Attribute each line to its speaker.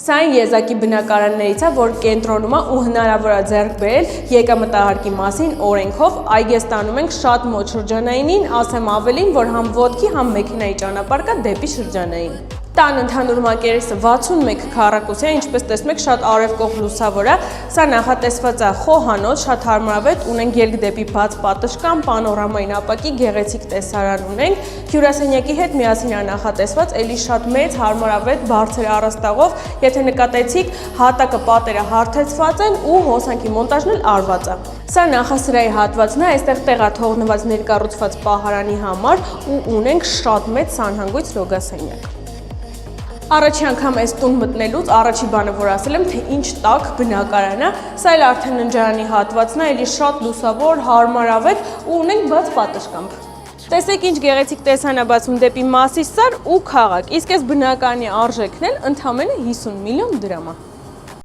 Speaker 1: Սա այն եզակի բնակարաններից է, որ կենտրոնում է ու հնարավոր է ձեռք բերել եկամտահարկի մասին օրենքով, այգես տանում ենք շատ մոտ շրջանայինին, ասեմ ավելին, որ համ ոտքի, համ մեքենայի ճանապարհ կա դեպի շրջանային։ Տան ընդհանուր մակերեսը 61 քառակուսի է, ինչպես տեսնում եք, շատ արևկող լուսավոր է, սա նախատեսված է խոհանոց, շատ հարմարավետ, ունենք ելք դեպի բաց պատշգամբ, պանորամային ապակի, գեղեցիկ տեսարան ունենք, հյուրասենյակի հետ միասին է նախատեսված, էլի շատ մեծ, հարմարավետ, բարձր առաստաղով, եթե նկատեցիք, հատակը պատերը հարթեցված են ու հոսանքի մոնտաժն էլ արված է։ Սա նախասրահի հատվածն է, այստեղ տեղ է թողնված ներկառուցված պահարանի համար ու ունենք շատ մեծ սանհանգույց լոգասենյակ։ Առաջի անգամ այս տուն մտնելուց առաջի բանը, որ ասել եմ, թե ինչ տաք բնակարան է, սա էլ արդեն ննջարանի հատվածն է, էլի շատ լուսավոր, հարմարավետ ու ունենք բաց պատշգամբ։ Տեսեք ինչ գեղեցիկ տեսան է բացում դեպի Մասիսար ու քաղաք, իսկ այս բնակարանի արժեքն էլ ընդամենը 50 միլիոն դրամ է։